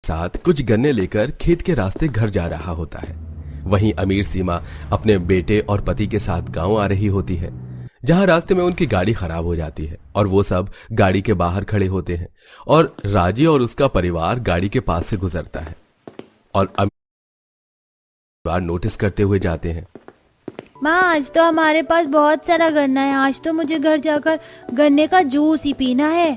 साथ कुछ गन्ने लेकर खेत के रास्ते घर जा रहा होता है। वहीं अमीर सीमा अपने बेटे और पति के साथ गांव आ रही होती है, जहां रास्ते में उनकी गाड़ी खराब हो जाती है और वो सब गाड़ी के बाहर खड़े होते हैं और राजी और उसका परिवार गाड़ी के पास से गुजरता है और अमीर नोटिस करते हुए जाते हैं। माँ, आज तो हमारे पास बहुत सारा गन्ना है। आज तो मुझे घर जाकर गन्ने का जूस ही पीना है।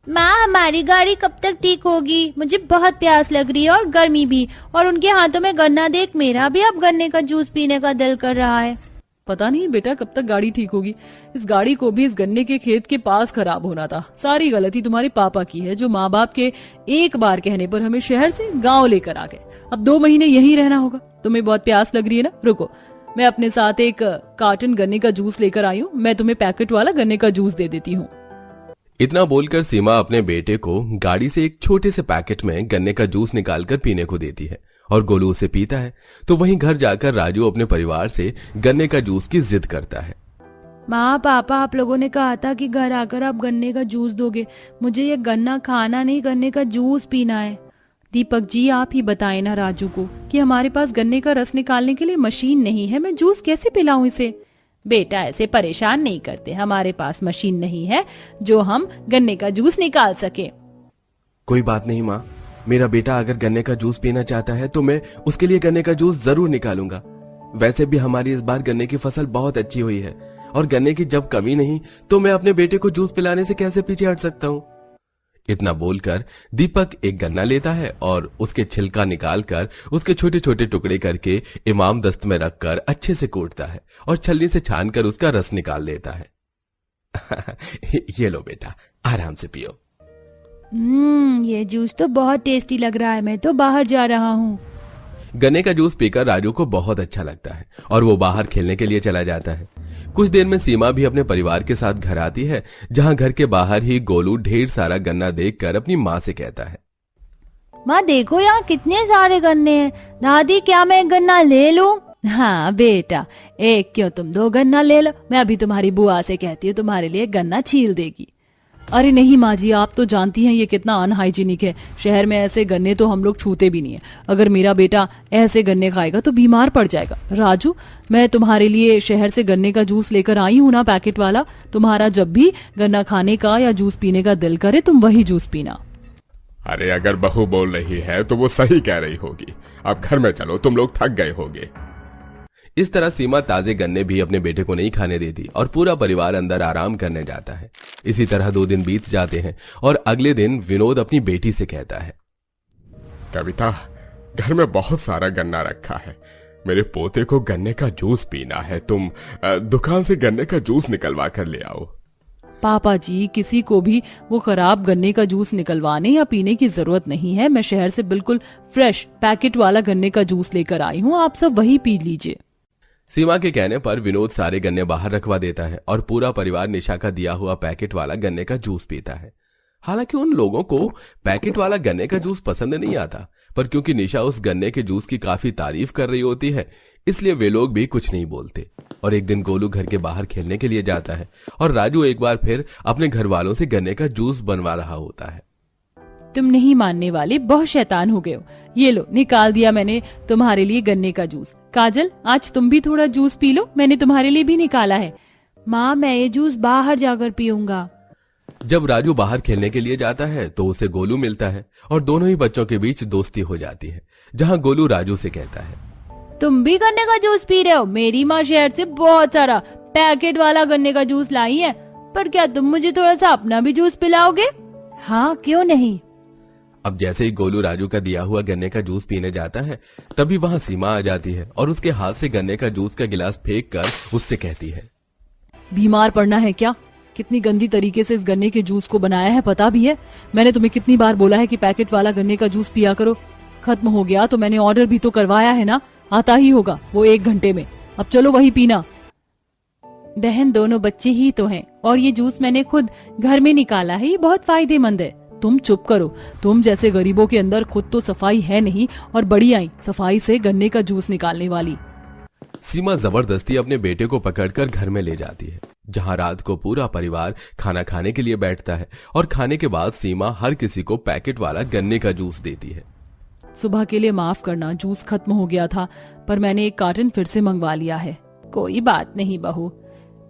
माँ, हमारी गाड़ी कब तक ठीक होगी? मुझे बहुत प्यास लग रही है और गर्मी भी, और उनके हाथों में गन्ना देख मेरा भी अब गन्ने का जूस पीने का दिल कर रहा है। पता नहीं बेटा कब तक गाड़ी ठीक होगी। इस गाड़ी को भी इस गन्ने के खेत के पास खराब होना था। सारी गलती तुम्हारे पापा की है, जो माँ बाप के एक बार कहने पर हमें शहर से गाँव लेकर आ गए। अब 2 महीने यहीं रहना होगा। तुम्हें बहुत प्यास लग रही है ना? रुको, मैं अपने साथ एक कार्टन गन्ने का जूस लेकर आई हूँ। मैं तुम्हें पैकेट वाला गन्ने का जूस दे देती हूँ। इतना बोलकर सीमा अपने बेटे को गाड़ी से एक छोटे से पैकेट में गन्ने का जूस निकालकर पीने को देती है और गोलू उसे पीता है। तो वहीं घर जाकर राजू अपने परिवार से गन्ने का जूस की जिद करता है। माँ, पापा, आप लोगों ने कहा था कि घर आकर आप गन्ने का जूस दोगे। मुझे ये गन्ना खाना नहीं, गन्ने का जूस पीना है। दीपक जी, आप ही बताएं ना राजू को कि हमारे पास गन्ने का रस निकालने के लिए मशीन नहीं है। मैं जूस कैसे पिलाऊं इसे? बेटा, ऐसे परेशान नहीं करते। हमारे पास मशीन नहीं है जो हम गन्ने का जूस निकाल सके। कोई बात नहीं माँ, मेरा बेटा अगर गन्ने का जूस पीना चाहता है तो मैं उसके लिए गन्ने का जूस जरूर निकालूंगा। वैसे भी हमारी इस बार गन्ने की फसल बहुत अच्छी हुई है और गन्ने की जब कमी नहीं तो मैं अपने बेटे को जूस पिलाने से कैसे पीछे हट सकता हूँ। इतना बोलकर दीपक एक गन्ना लेता है और उसके छिलका निकालकर उसके छोटे छोटे टुकड़े करके इमाम दस्त में रखकर अच्छे से कूटता है और छलनी से छानकर उसका रस निकाल लेता है। ये लो बेटा, आराम से पियो। ये जूस तो बहुत टेस्टी लग रहा है। मैं तो बाहर जा रहा हूँ। गन्ने का जूस पीकर राजू को बहुत अच्छा लगता है और वो बाहर खेलने के लिए चला जाता है। कुछ देर में सीमा भी अपने परिवार के साथ घर आती है, जहां घर के बाहर ही गोलू ढेर सारा गन्ना देखकर अपनी माँ से कहता है, माँ देखो यहाँ कितने सारे गन्ने हैं। दादी, क्या मैं एक गन्ना ले लूं? हाँ बेटा, एक क्यों, तुम 2 गन्ना ले लो। मैं अभी तुम्हारी बुआ से कहती हूँ, तुम्हारे लिए गन्ना छील देगी। अरे नहीं माँ जी, आप तो जानती हैं ये कितना अनहाइजीनिक है। शहर में ऐसे गन्ने तो हम लोग छूते भी नहीं है। अगर मेरा बेटा ऐसे गन्ने खाएगा तो बीमार पड़ जाएगा। राजू, मैं तुम्हारे लिए शहर से गन्ने का जूस लेकर आई हूँ ना, पैकेट वाला। तुम्हारा जब भी गन्ना खाने का या जूस पीने का दिल करे तुम वही जूस पीना। अरे अगर बहू बोल रही है तो वो सही कह रही होगी। अब घर में चलो, तुम लोग थक गए होगे। इस तरह सीमा ताजे गन्ने भी अपने बेटे को नहीं खाने देती और पूरा परिवार अंदर आराम करने जाता है। इसी तरह 2 दिन बीत जाते हैं और अगले दिन विनोद अपनी बेटी से कहता है, कविता, घर में बहुत सारा गन्ना रखा है। मेरे पोते को गन्ने का जूस पीना है। तुम दुकान से गन्ने का जूस निकलवा कर ले आओ। पापा जी, किसी को भी वो खराब गन्ने का जूस निकलवाने या पीने की जरूरत नहीं है। मैं शहर से बिल्कुल फ्रेश पैकेट वाला गन्ने का जूस लेकर आई हूँ। आप सब वही पी लीजिए। सीमा के कहने पर विनोद सारे गन्ने बाहर रखवा देता है और पूरा परिवार निशा का दिया हुआ पैकेट वाला गन्ने का जूस पीता है। हालांकि उन लोगों को पैकेट वाला गन्ने का जूस पसंद नहीं आता, पर क्योंकि निशा उस गन्ने के जूस की काफी तारीफ कर रही होती है, इसलिए वे लोग भी कुछ नहीं बोलते। और एक दिन गोलू घर के बाहर खेलने के लिए जाता है और राजू एक बार फिर अपने घर वालों से गन्ने का जूस बनवा रहा होता है। तुम नहीं मानने वाले, बहुत शैतान हो गए हो। ये लो, निकाल दिया मैंने तुम्हारे लिए गन्ने का जूस। काजल, आज तुम भी थोड़ा जूस पी लो, मैंने तुम्हारे लिए भी निकाला है। माँ, मैं ये जूस बाहर जाकर पीऊंगा। जब राजू बाहर खेलने के लिए जाता है तो उसे गोलू मिलता है और दोनों ही बच्चों के बीच दोस्ती हो जाती है, जहां गोलू राजू से कहता है, तुम भी गन्ने का जूस पी रहे हो? मेरी माँ शहर से बहुत सारा पैकेट वाला गन्ने का जूस लाई है, पर क्या तुम मुझे थोड़ा सा अपना भी जूस पिलाओगे? हाँ, क्यों नहीं। अब जैसे ही गोलू राजू का दिया हुआ गन्ने का जूस पीने जाता है, तभी वहां सीमा आ जाती है और उसके हाथ से गन्ने का जूस का गिलास फेंककर उससे कहती है, बीमार पड़ना है क्या? कितनी गंदी तरीके से इस गन्ने के जूस को बनाया है पता भी है? मैंने तुम्हें कितनी बार बोला है कि पैकेट वाला गन्ने का जूस पिया करो। खत्म हो गया तो मैंने ऑर्डर भी तो करवाया है ना, आता ही होगा वो 1 घंटे में। अब चलो वही पीना। बहन, दोनों बच्चे ही तो हैं और ये जूस मैंने खुद घर में निकाला है। ये बहुत फायदेमंद है। तुम चुप करो। तुम जैसे गरीबों के अंदर खुद तो सफाई है नहीं और बड़ी आई सफाई से गन्ने का जूस निकालने वाली। सीमा जबरदस्ती अपने बेटे को पकड़कर घर में ले जाती है, जहां रात को पूरा परिवार खाना खाने के लिए बैठता है और खाने के बाद सीमा हर किसी को पैकेट वाला गन्ने का जूस देती है। सुबह के लिए माफ करना, जूस खत्म हो गया था, पर मैंने एक कार्टन फिर से मंगवा लिया है। कोई बात नहीं बहू।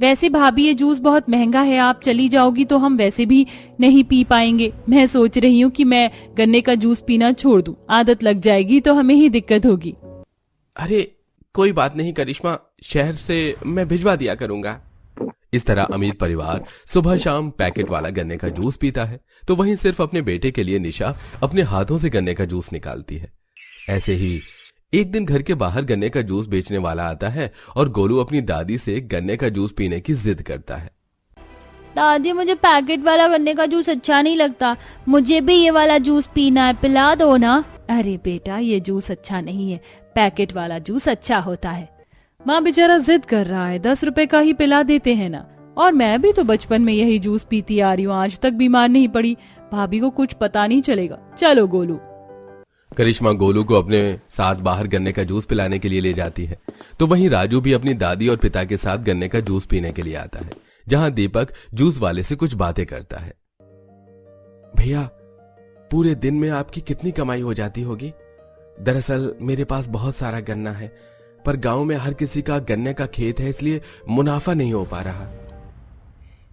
वैसे भाभी ये जूस बहुत महंगा है, आप चली जाओगी तो हम वैसे भी नहीं पी पाएंगे। मैं सोच रही हूँ कि मैं गन्ने का जूस पीना छोड़ दूं, आदत लग जाएगी तो हमें ही दिक्कत होगी। अरे कोई बात नहीं करिश्मा, शहर से मैं भिजवा दिया करूंगा। इस तरह अमीर परिवार सुबह शाम पैकेट वाला गन्ने का जूस पीता है, तो वहीं सिर्फ अपने बेटे के लिए निशा अपने हाथों से गन्ने का जूस निकालती है। ऐसे ही एक दिन घर के बाहर गन्ने का जूस बेचने वाला आता है और गोलू अपनी दादी से गन्ने का जूस पीने की जिद करता है। दादी मुझे पैकेट वाला गन्ने का जूस अच्छा नहीं लगता, मुझे भी ये वाला जूस पीना है, पिला दो ना। अरे बेटा, ये जूस अच्छा नहीं है, पैकेट वाला जूस अच्छा होता है। माँ बेचारा जिद कर रहा है, 10 रुपए का ही पिला देते हैं ना। और मैं भी तो बचपन में यही जूस पीती आ रही हूँ, आज तक बीमार नहीं पड़ी। भाभी को कुछ पता नहीं चलेगा। चलो गोलू। करिश्मा गोलू को अपने साथ बाहर गन्ने का जूस पिलाने के लिए ले जाती है, तो वहीं राजू भी अपनी दादी और पिता के साथ गन्ने का जूस पीने के लिए आता है, जहां दीपक जूस वाले से कुछ बातें करता है। भैया, पूरे दिन में आपकी कितनी कमाई हो जाती होगी? दरअसल मेरे पास बहुत सारा गन्ना है, पर गांव में हर किसी का गन्ने का खेत है, इसलिए मुनाफा नहीं हो पा रहा।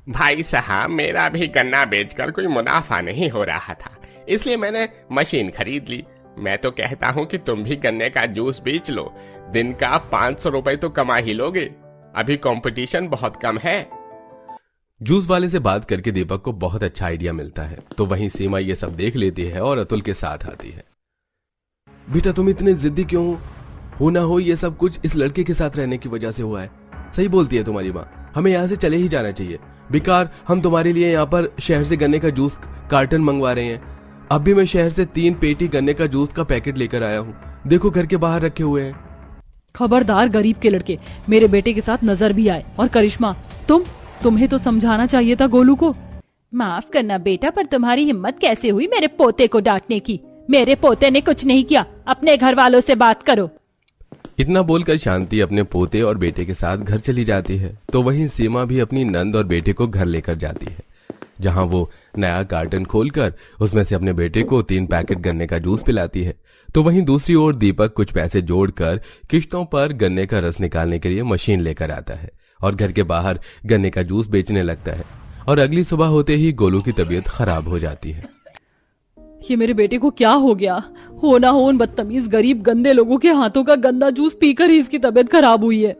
भाई साहब, मेरा भी गन्ना बेचकर कोई मुनाफा नहीं हो रहा था, इसलिए मैंने मशीन खरीद ली। मैं तो कहता हूँ कि तुम भी गन्ने का जूस बेच लो, दिन का 500 रुपए तो कमा ही लोगे। अभी कंपटीशन बहुत कम है। जूस वाले से बात करके दीपक को बहुत अच्छा आइडिया मिलता है, तो वहीं सीमा ये सब देख लेती है और अतुल के साथ आती है। बेटा, तुम इतने जिद्दी क्यों हो? ना हो ये सब कुछ इस लड़के के साथ रहने की वजह से हुआ है। सही बोलती है तुम्हारी माँ, हमें यहाँ से चले ही जाना चाहिए। बेकार हम तुम्हारे लिए यहाँ पर शहर से गन्ने का जूस कार्टन मंगवा रहे हैं। अब भी मैं शहर से 3 पेटी गन्ने का जूस का पैकेट लेकर आया हूँ, देखो घर के बाहर रखे हुए हैं। खबरदार गरीब के लड़के, मेरे बेटे के साथ नजर भी आए। और करिश्मा, तुम्हें तो समझाना चाहिए था गोलू को। माफ करना बेटा, पर तुम्हारी हिम्मत कैसे हुई मेरे पोते को डांटने की? मेरे पोते ने कुछ नहीं किया, अपने घर वालों से बात करो। इतना बोलकर शांति अपने पोते और बेटे के साथ घर चली जाती है, तो वहीं सीमा भी अपनी नंद और बेटे को घर लेकर जाती है, जहां वो नया कार्टन खोलकर उसमें से अपने बेटे को 3 पैकेट गन्ने का जूस पिलाती है। तो वहीं दूसरी ओर दीपक कुछ पैसे जोड़कर किश्तों पर गन्ने का रस निकालने के लिए मशीन लेकर आता है और घर के बाहर गन्ने का जूस बेचने लगता है। और अगली सुबह होते ही गोलू की तबीयत खराब हो जाती है। ये मेरे बेटे को क्या हो गया? हो ना हो उन बदतमीज गरीब गंदे लोगों के हाथों का गंदा जूस पीकर ही इसकी तबीयत खराब हुई है।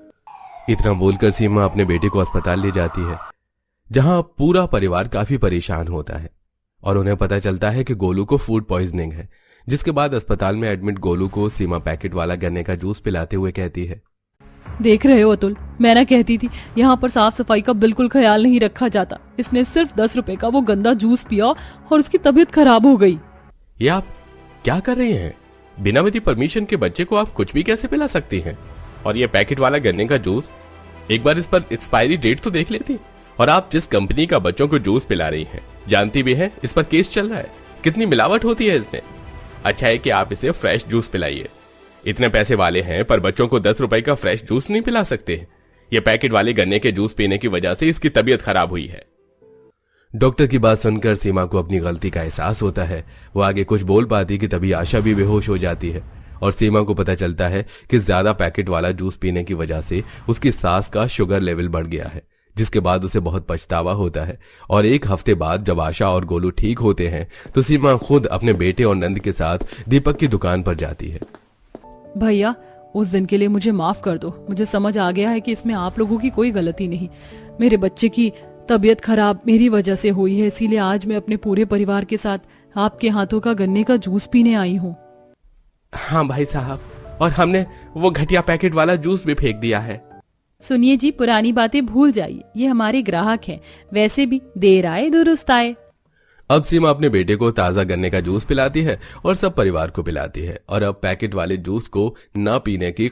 इतना बोलकर सीमा अपने बेटे को अस्पताल ले जाती है, जहां पूरा परिवार काफी परेशान होता है और उन्हें पता चलता है कि गोलू को फूड पॉइजनिंग है। जिसके बाद अस्पताल में एडमिट गोलू को सीमा पैकेट वाला गन्ने का जूस पिलाते हुए कहती है, देख रहे हो अतुल, मैं ना कहती थी यहाँ पर साफ सफाई का बिल्कुल ख्याल नहीं रखा जाता। इसने सिर्फ 10 रुपए का वो गंदा जूस पिया और उसकी तबीयत खराब हो गई। ये आप क्या कर रही हैं? बिना मेरी परमिशन के बच्चे को आप कुछ भी कैसे पिला सकती हैं? और ये पैकेट वाला गन्ने का जूस, एक बार इस पर एक्सपायरी डेट तो देख लेती। और आप जिस कंपनी का बच्चों को जूस पिला रही हैं, जानती भी हैं इस पर केस चल रहा है, कितनी मिलावट होती है इसमें। अच्छा है कि आप इसे फ्रेश जूस पिलाइए। इतने पैसे वाले हैं पर बच्चों को 10 रुपए का फ्रेश जूस नहीं पिला सकते। ये पैकेट वाले गन्ने के जूस पीने की वजह से इसकी तबीयत खराब हुई है। डॉक्टर की बात सुनकर सीमा को अपनी गलती का एहसास होता है। वो आगे कुछ बोल पाती कि तभी आशा भी बेहोश हो जाती है और सीमा को पता चलता है कि ज्यादा पैकेट वाला जूस पीने की वजह से उसकी सांस का शुगर लेवल बढ़ गया है, जिसके बाद उसे बहुत पछतावा होता है। और 1 हफ्ते बाद जब आशा और गोलू ठीक होते हैं तो सीमा खुद अपने बेटे और नंद के साथ दीपक की दुकान पर जाती है। भैया, उस दिन के लिए मुझे माफ कर दो। मुझे समझ आ गया है कि इसमें आप लोगों की कोई गलती नहीं। मेरे बच्चे की तबीयत खराब मेरी वजह से हुई है, इसीलिए आज मैं अपने पूरे परिवार के साथ आपके हाथों का गन्ने का जूस पीने आई हूँ। हाँ भाई साहब, और हमने वो घटिया पैकेट वाला जूस भी फेंक दिया है। सुनिए जी, पुरानी बातें भूल जाइए, ये हमारे ग्राहक हैं। वैसे भी देर आए दुरुस्त आए। अब सीमा अपने बेटे को ताजा गन्ने का जूस पिलाती है और सब परिवार को पिलाती है और अब पैकेट वाले जूस को ना पीने की